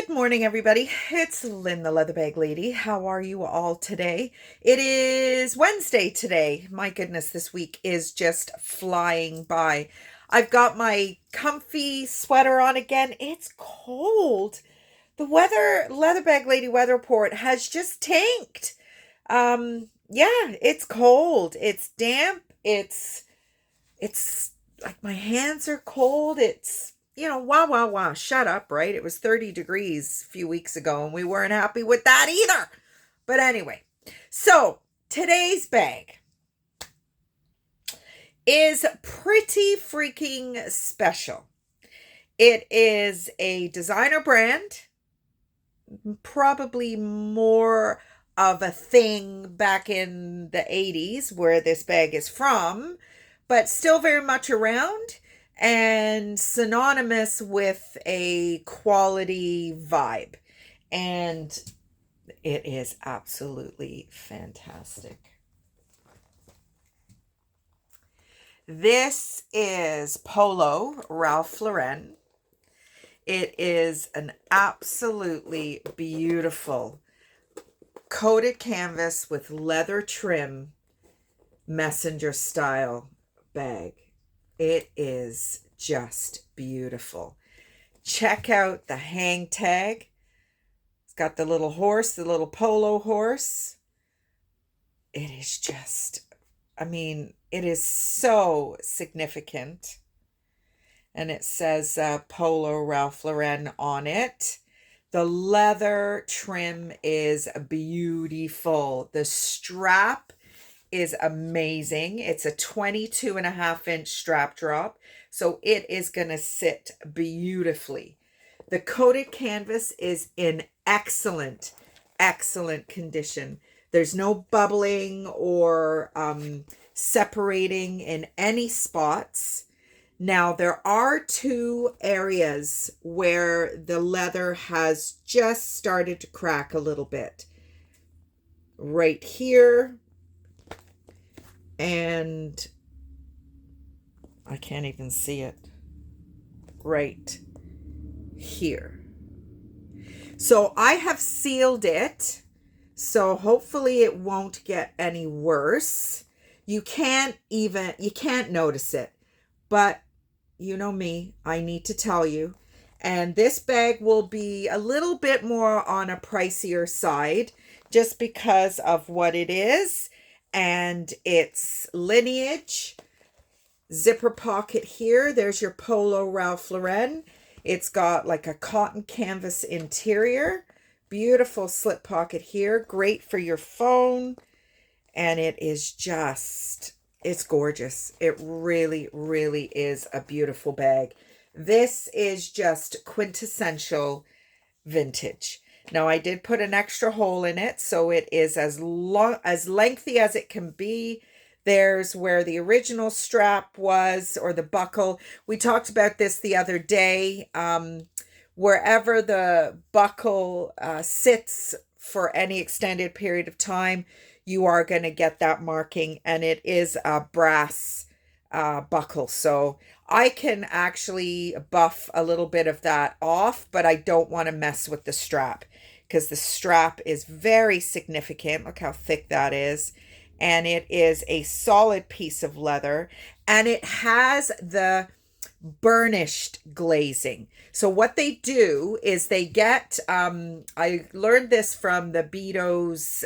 Good morning, everybody. It's Lynn, the Leather Bag Lady. How are you all today? It is Wednesday today. My goodness, this week is just flying by. I've got my comfy sweater on again. It's cold. The Leather Bag Lady weather report has just tanked. Yeah, it's cold. It's damp. It's like my hands are cold. Wah, wah, wah. Shut up, right? It was 30 degrees a few weeks ago and we weren't happy with that either. But anyway, so today's bag is pretty freaking special. It is a designer brand, probably more of a thing back in the 80s where this bag is from, but still very much around and synonymous with a quality vibe. And it is absolutely fantastic. This is Polo Ralph Lauren. It is an absolutely beautiful coated canvas with leather trim messenger style bag. It is just beautiful. Check out the hang tag. It's got the little horse, the little polo horse. It is just, it is so significant. And it says Polo Ralph Lauren on it. The leather trim is beautiful. The strap is amazing. It's a 22.5-inch strap drop, so it is going to sit beautifully. The coated canvas is in excellent condition. There's no bubbling or separating in any spots. Now, there are two areas where the leather has just started to crack a little bit. Right here, and I can't even see it. Right here. So I have sealed it, so hopefully it won't get any worse. You can't notice it, but you know me, I need to tell you. And this bag will be a little bit more on a pricier side just because of what it is and its lineage. Zipper pocket here. There's your Polo Ralph Lauren. It's got like a cotton canvas interior. Beautiful slip pocket here. Great for your phone. And it is just... it's gorgeous. It really, really is a beautiful bag. This is just quintessential vintage. Now, I did put an extra hole in it, so it is as lengthy as it can be. There's where the original strap was, or the buckle. We talked about this the other day. Wherever the buckle sits for any extended period of time, you are going to get that marking, and it is a brass buckle. So I can actually buff a little bit of that off, but I don't want to mess with the strap because the strap is very significant. Look how thick that is. And it is a solid piece of leather, and it has the burnished glazing. So what they do is they get, I learned this from the Beato's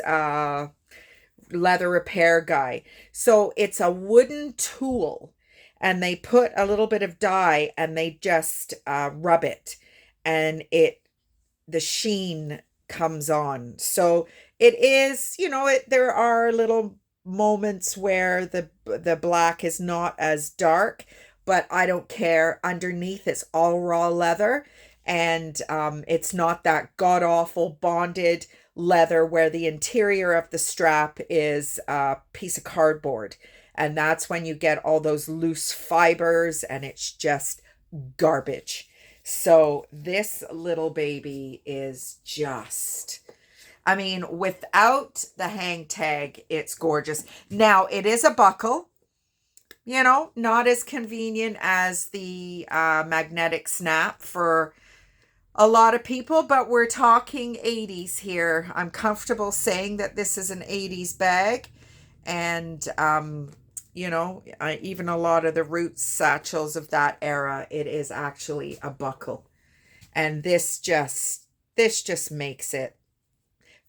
leather repair guy. So it's a wooden tool, and they put a little bit of dye and they just rub it, and the sheen comes on. So it is, there are little moments where the black is not as dark, but I don't care. Underneath it's all raw leather, and it's not that god-awful bonded leather where the interior of the strap is a piece of cardboard, and that's when you get all those loose fibers, and it's just garbage. So this little baby is just, without the hang tag, it's gorgeous. Now, it is a buckle, not as convenient as the magnetic snap for a lot of people, but we're talking 80s here. I'm comfortable saying that this is an 80s bag. And, even a lot of the Roots satchels of that era, it is actually a buckle. And this just makes it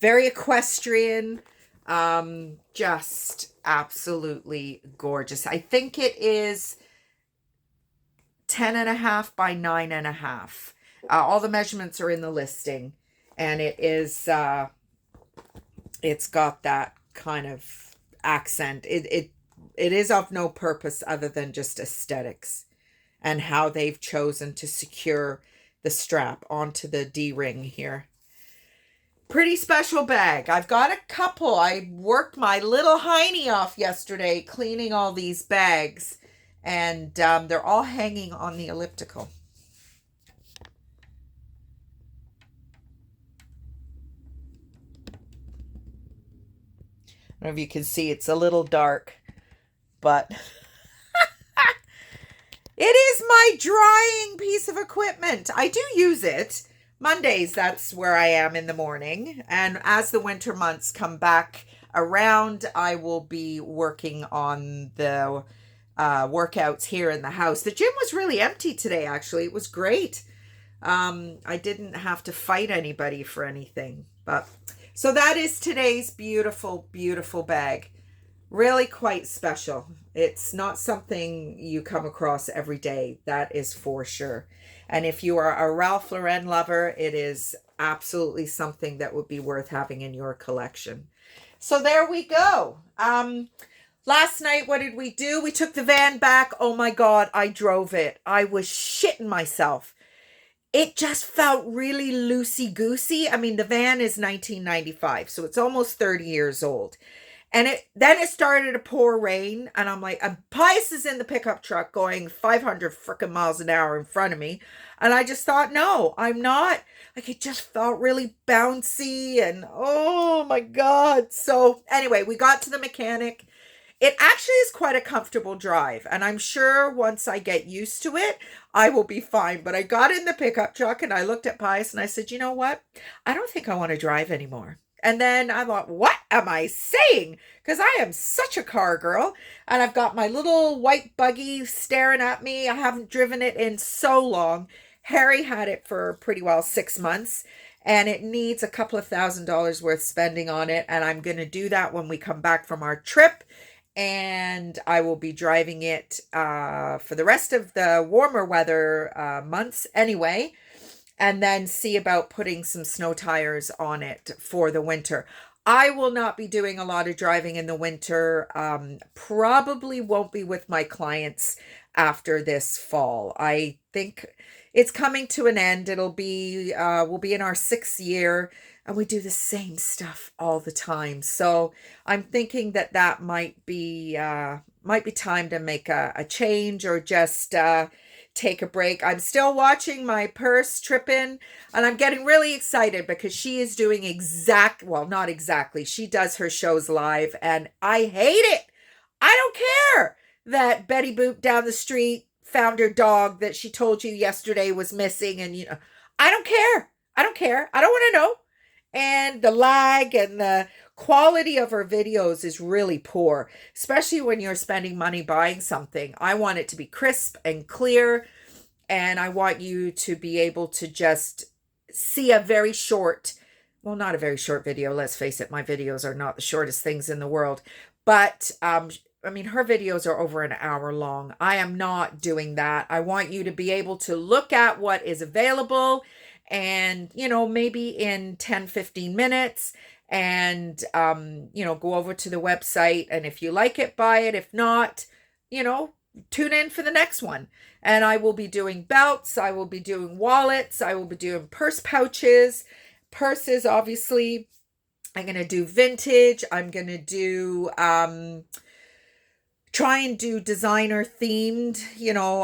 very equestrian, just absolutely gorgeous. I think it is 10.5 by 9.5. All the measurements are in the listing, and it's got that kind of accent. It is of no purpose other than just aesthetics and how they've chosen to secure the strap onto the D-ring here. Pretty special bag. I've got a couple. I worked my little hiney off yesterday cleaning all these bags, and they're all hanging on the elliptical. I don't know if you can see, it's a little dark, but it is my drying piece of equipment. I do use it. Mondays, that's where I am in the morning. And as the winter months come back around, I will be working on the workouts here in the house. The gym was really empty today, actually. It was great. I didn't have to fight anybody for anything. But so that is today's beautiful, beautiful bag. Really quite special. It's not something you come across every day. That is for sure. And if you are a Ralph Lauren lover, it is absolutely something that would be worth having in your collection. So there we go. Last night, what did we do? We took the van back. Oh my God, I drove it. I was shitting myself. It just felt really loosey-goosey. I mean, the van is 1995, so it's almost 30 years old. And then it started to pour rain, and I'm like, and Pius is in the pickup truck going 500 frickin' miles an hour in front of me. And I just thought, no, I'm not. Like, it just felt really bouncy, and oh my God. So anyway, we got to the mechanic. It actually is quite a comfortable drive, and I'm sure once I get used to it, I will be fine. But I got in the pickup truck, and I looked at Pius, and I said, you know what? I don't think I want to drive anymore. And then I thought, what am I saying? Because I am such a car girl. And I've got my little white buggy staring at me. I haven't driven it in so long. Harry had it for pretty well 6 months. And it needs a couple of $1,000s worth spending on it. And I'm going to do that when we come back from our trip. And I will be driving it for the rest of the warmer weather months anyway. And then see about putting some snow tires on it for the winter. I will not be doing a lot of driving in the winter. Probably won't be with my clients after this fall. I think it's coming to an end. We'll be in our 6th year, and we do the same stuff all the time. So I'm thinking that might be time to make a change, or just take a break. I'm still watching my purse tripping, and I'm getting really excited because she is doing not exactly. She does her shows live, and I hate it. I don't care that Betty Boop down the street found her dog that she told you yesterday was missing, and I don't care. I don't care. I don't want to know. And the lag and the quality of her videos is really poor, especially when you're spending money buying something. I want it to be crisp and clear, and I want you to be able to just see a very short, well, not a very short video. Let's face it, my videos are not the shortest things in the world, but her videos are over an hour long. I am not doing that. I want you to be able to look at what is available, and maybe in 10-15 minutes, and go over to the website, and if you like it, buy it. If not, tune in for the next one. And I will be doing belts, I will be doing wallets, I will be doing purses, obviously. I'm going to do vintage. I'm going to do try and do designer themed.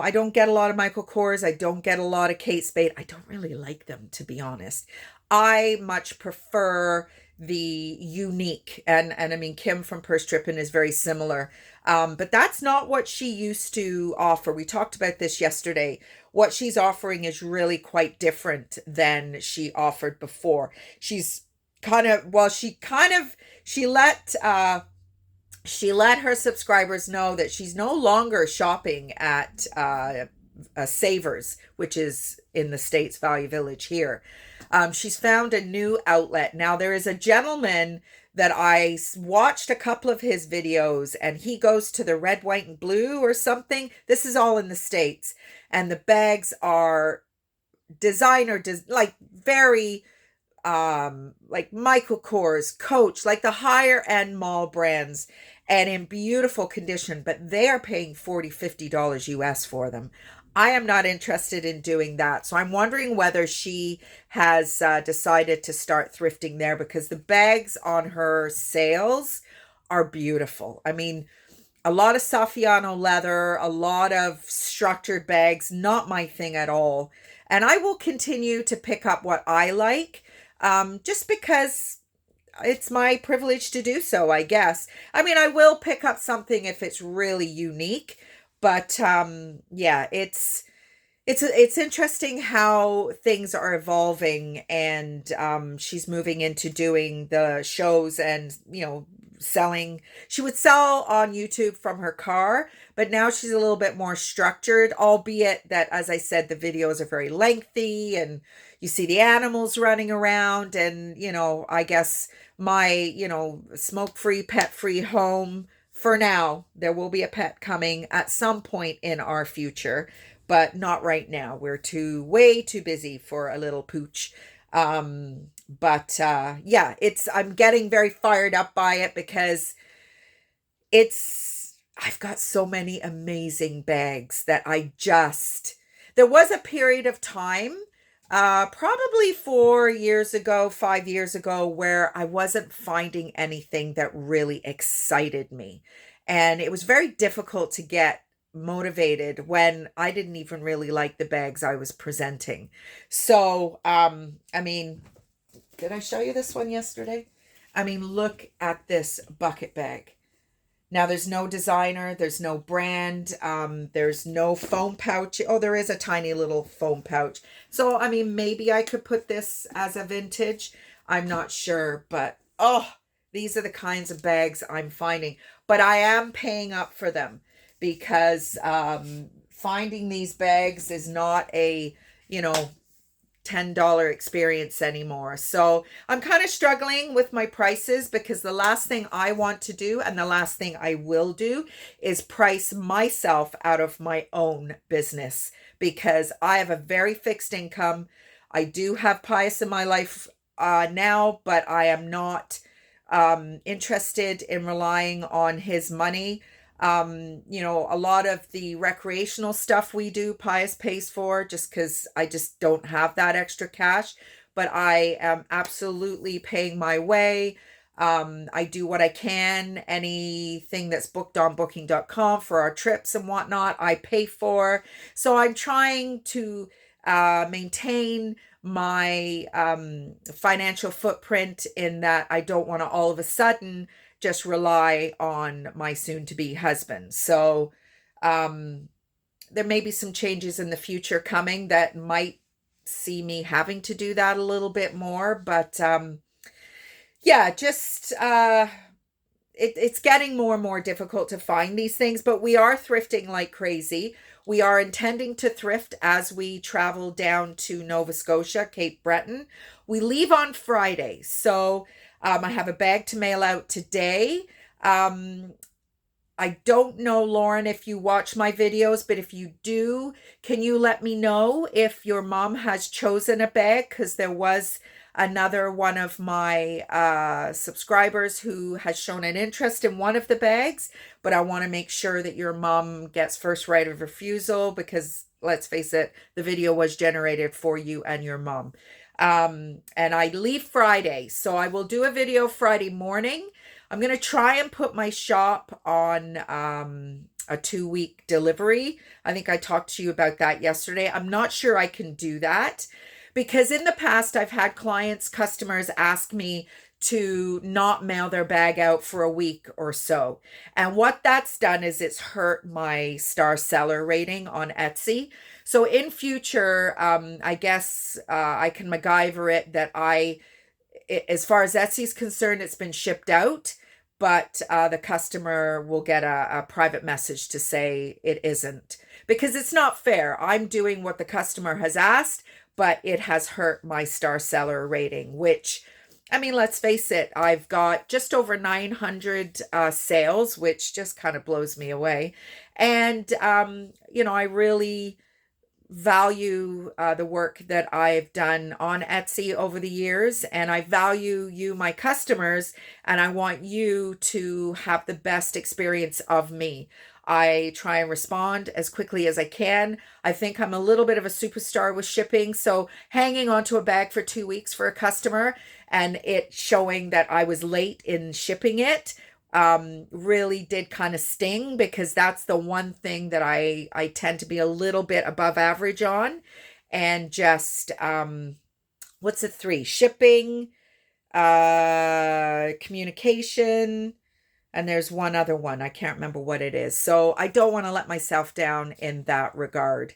I don't get a lot of Michael Kors. I don't get a lot of Kate Spade. I don't really like them, to be honest. I much prefer the unique, and Kim from Purse Trippin' is very similar, but that's not what she used to offer. We talked about this yesterday what she's offering is really quite different than she offered before. She's kind of, well, she let her subscribers know that she's no longer shopping at Savers, which is in the States, Value Village here. She's found a new outlet. Now, there is a gentleman that I watched a couple of his videos, and he goes to the red, white, and blue or something. This is all in the States. And the bags are designer, like very like Michael Kors, Coach, like the higher end mall brands, and in beautiful condition, but they are paying $40-50 US for them. I am not interested in doing that. So I'm wondering whether she has decided to start thrifting there, because the bags on her sales are beautiful. I mean, a lot of Saffiano leather, a lot of structured bags, not my thing at all. And I will continue to pick up what I like, just because it's my privilege to do so, I guess. I mean, I will pick up something if it's really unique, but yeah, it's interesting how things are evolving, and she's moving into doing the shows and, selling. She would sell on YouTube from her car, but now she's a little bit more structured, albeit that, as I said, the videos are very lengthy and you see the animals running around, and, I guess my, smoke-free, pet-free home for now. There will be a pet coming at some point in our future, but not right now. We're way too busy for a little pooch. But yeah, I'm getting very fired up by it, because I've got so many amazing bags that there was a period of time, probably 4 years ago, 5 years ago, where I wasn't finding anything that really excited me. And it was very difficult to get motivated when I didn't even really like the bags I was presenting. So, I mean, did I show you this one yesterday? I mean, look at this bucket bag. Now, there's no designer, there's no brand, there's no foam pouch. Oh, there is a tiny little foam pouch. So, I mean, maybe I could put this as a vintage. I'm not sure, but these are the kinds of bags I'm finding. But I am paying up for them, because finding these bags is not a, $10 experience anymore. So I'm kind of struggling with my prices, because the last thing I want to do, and the last thing I will do, is price myself out of my own business, because I have a very fixed income. I do have Pius in my life now, but I am not interested in relying on his money. A lot of the recreational stuff we do, Pius pays for, just because I just don't have that extra cash. But I am absolutely paying my way. I do what I can. Anything that's booked on booking.com for our trips and whatnot, I pay for. So I'm trying to maintain my financial footprint, in that I don't want to all of a sudden just rely on my soon-to-be husband. So there may be some changes in the future coming that might see me having to do that a little bit more. But yeah, just it's getting more and more difficult to find these things. But we are thrifting like crazy. We are intending to thrift as we travel down to Nova Scotia, Cape Breton. We leave on Friday, so I have a bag to mail out today. I don't know, Lauren, if you watch my videos, but if you do, can you let me know if your mom has chosen a bag? Because there was another one of my subscribers who has shown an interest in one of the bags, but I want to make sure that your mom gets first right of refusal, because let's face it, the video was generated for you and your mom. And I leave Friday, so I will do a video Friday morning. I'm going to try and put my shop on a 2-week delivery. I think I talked to you about that yesterday. I'm not sure I can do that, because in the past I've had customers ask me to not mail their bag out for a week or so. And what that's done is it's hurt my star seller rating on Etsy. So in future, I guess I can MacGyver it that as far as Etsy's concerned, it's been shipped out, but the customer will get a private message to say it isn't, because it's not fair. I'm doing what the customer has asked, but it has hurt my star seller rating, which, I mean, let's face it, I've got just over 900 sales, which just kind of blows me away. And, I really value the work that I've done on Etsy over the years, and I value you, my customers, and I want you to have the best experience of me. I try and respond as quickly as I can. I think I'm a little bit of a superstar with shipping, so hanging onto a bag for 2 weeks for a customer and it showing that I was late in shipping it really did kind of sting, because that's the one thing that I tend to be a little bit above average on. And just what's the three? Shipping, communication, and there's one other one. I can't remember what it is. So I don't want to let myself down in that regard.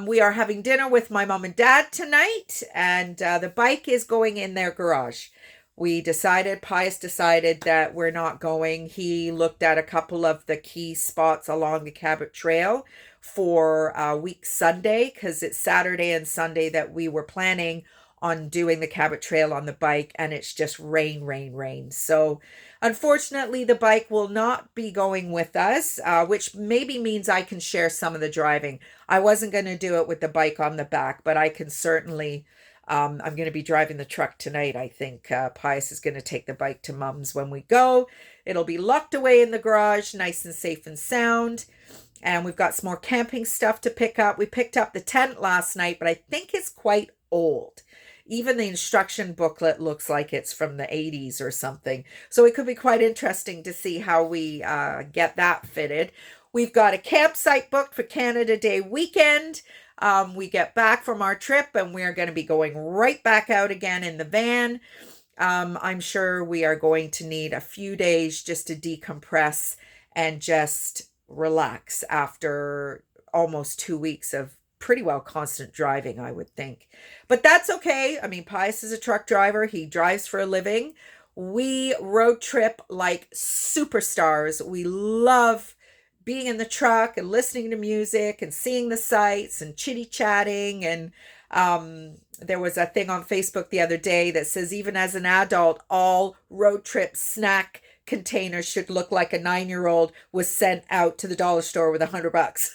We are having dinner with my mom and dad tonight, and the bike is going in their garage. Pius decided that we're not going. He looked at a couple of the key spots along the Cabot Trail for week Sunday, because it's Saturday and Sunday that we were planning on doing the Cabot Trail on the bike, and it's just rain, rain, rain. So unfortunately, the bike will not be going with us, which maybe means I can share some of the driving. I wasn't going to do it with the bike on the back, but I can certainly. I'm going to be driving the truck tonight. I think Pius is going to take the bike to Mom's when we go. It'll be locked away in the garage, nice and safe and sound. And we've got some more camping stuff to pick up. We picked up the tent last night, but I think it's quite old. Even the instruction booklet looks like it's from the 80s or something. So it could be quite interesting to see how we get that fitted. We've got a campsite booked for Canada Day weekend. We get back from our trip and we're going to be going right back out again in the van. I'm sure we are going to need a few days just to decompress and just relax after almost 2 weeks of pretty well constant driving, I would think. But that's okay. I mean, Pius is a truck driver. He drives for a living. We road trip like superstars. We love being in the truck and listening to music and seeing the sights and chitty chatting. And there was a thing on Facebook the other day that says, even as an adult, all road trip snack containers should look like a 9-year-old was sent out to the dollar store with $100.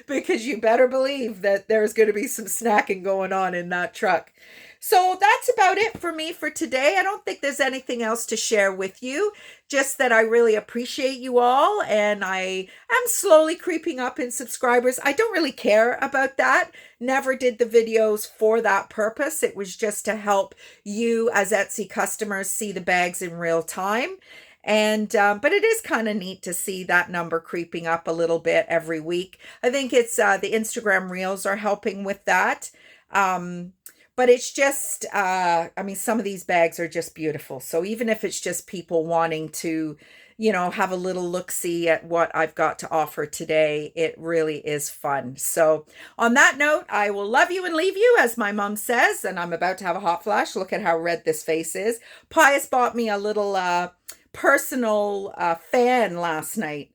Because you better believe that there's going to be some snacking going on in that truck. So that's about it for me for today. I don't think there's anything else to share with you. Just that I really appreciate you all, and I am slowly creeping up in subscribers. I don't really care about that. Never did the videos for that purpose. It was just to help you as Etsy customers see the bags in real time. And but it is kind of neat to see that number creeping up a little bit every week. I think it's the Instagram Reels are helping with that. But it's just, I mean, some of these bags are just beautiful. So even if it's just people wanting to, have a little look-see at what I've got to offer today, it really is fun. So on that note, I will love you and leave you, as my mom says, and I'm about to have a hot flash. Look at how red this face is. Pius bought me a little personal fan last night.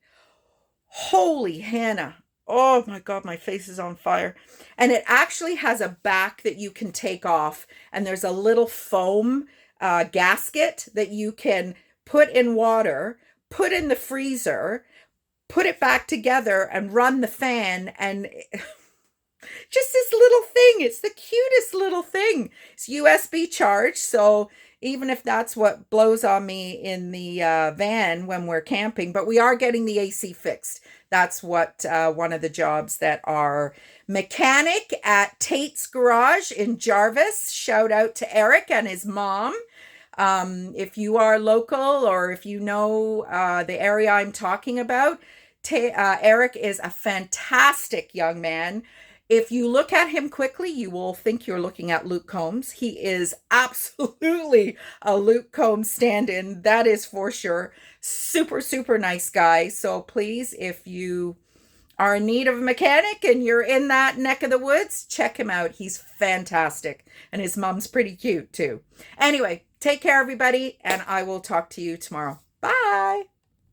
Holy Hannah. Oh my God, my face is on fire. And it actually has a back that you can take off. And there's a little foam gasket that you can put in water, put in the freezer, put it back together and run the fan. And just this little thing. It's the cutest little thing. It's USB charged. So even if that's what blows on me in the van when we're camping, but we are getting the AC fixed. That's what one of the jobs that our mechanic at Tate's Garage in Jarvis, shout out to Eric and his mom. If you are local or if you know the area I'm talking about, Eric is a fantastic young man. If you look at him quickly, you will think you're looking at Luke Combs. He is absolutely a Luke Combs stand-in. That is for sure. Super, super nice guy. So please, if you are in need of a mechanic and you're in that neck of the woods, check him out. He's fantastic. And his mom's pretty cute too. Anyway, take care, everybody, and I will talk to you tomorrow. Bye.